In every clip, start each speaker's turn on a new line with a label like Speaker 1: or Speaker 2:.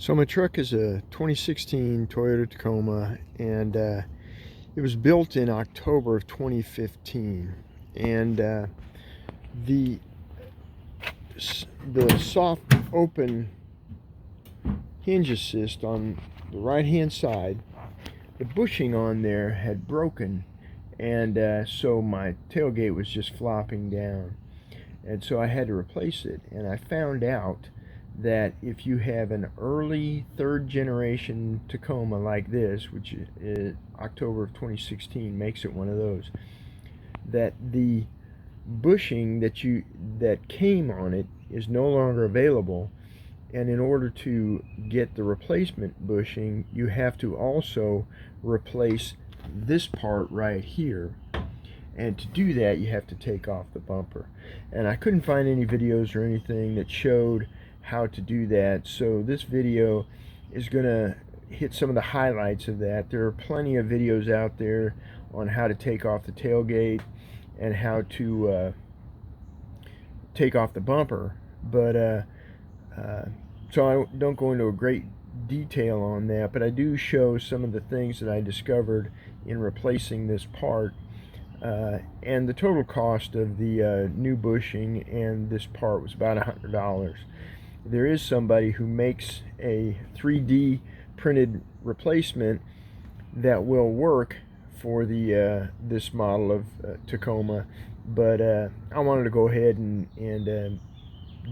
Speaker 1: So my truck is a 2016 Toyota Tacoma, and it was built in October of 2015. And the the soft open hinge assist on the right hand side, the bushing on there had broken, and so my tailgate was just flopping down, and so I had to replace it. And I found out that if you have an early third generation Tacoma like this, which is October of 2016 makes it one of those, that the bushing that came on it is no longer available, and in order to get the replacement bushing, you have to also replace this part right here. And to do that, you have to take off the bumper. And I couldn't find any videos or anything that showed how to do that, so this video is going to hit some of the highlights of that. There are plenty of videos out there on how to take off the tailgate and how to take off the bumper, but so I don't go into a great detail on that, but I do show some of the things that I discovered in replacing this part. And the total cost of the new bushing and this part was about $100. There is somebody who makes a 3D printed replacement that will work for the this model of Tacoma, but I wanted to go ahead and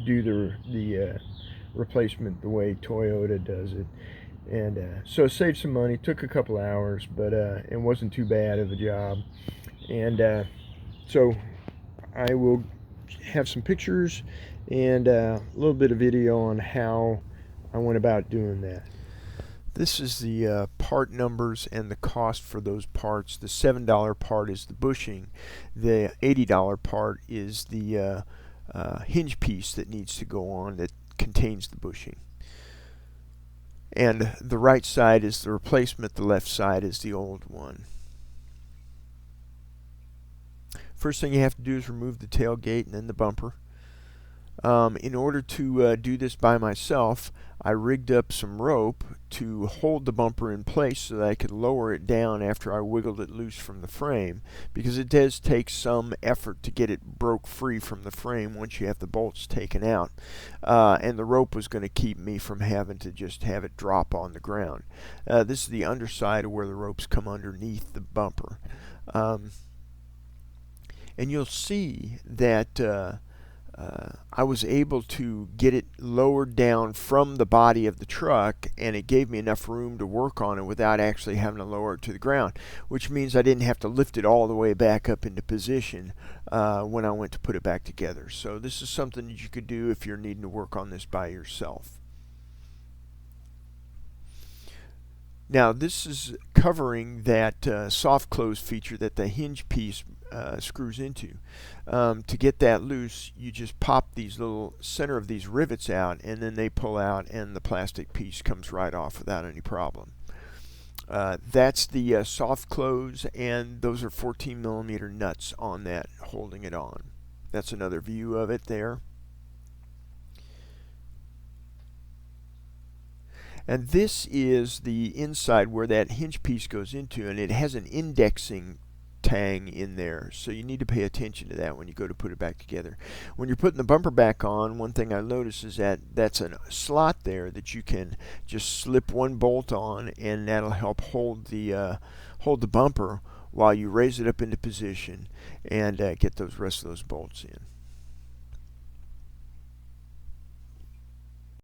Speaker 1: do the replacement the way Toyota does it, and so saved some money. Took a couple hours, but it wasn't too bad of a job. And so I will have some pictures and a little bit of video on how I went about doing that. This is the part numbers and the cost for those parts. The $7 part is the bushing. The $80 part is the hinge piece that needs to go on that contains the bushing. And the right side is the replacement, the left side is the old one. First thing you have to do is remove the tailgate and then the bumper. In order to do this by myself, I rigged up some rope to hold the bumper in place so that I could lower it down after I wiggled it loose from the frame, because it does take some effort to get it broke free from the frame once you have the bolts taken out. And the rope was going to keep me from having to just have it drop on the ground. This is the underside of where the ropes come underneath the bumper. And you'll see that I was able to get it lowered down from the body of the truck, and it gave me enough room to work on it without actually having to lower it to the ground, which means I didn't have to lift it all the way back up into position when I went to put it back together. So this is something that you could do if you're needing to work on this by yourself. Now this is covering that soft close feature that the hinge piece screws into. To get that loose, you just pop these little center of these rivets out, and then they pull out and the plastic piece comes right off without any problem. That's the soft close, and those are 14mm nuts on that holding it on. That's another view of it there. And this is the inside where that hinge piece goes into, and it has an indexing tang in there, so you need to pay attention to that when you go to put it back together. When you're putting the bumper back on, one thing I noticed is that that's a slot there that you can just slip one bolt on, and that'll help hold the bumper while you raise it up into position and get those rest of those bolts in.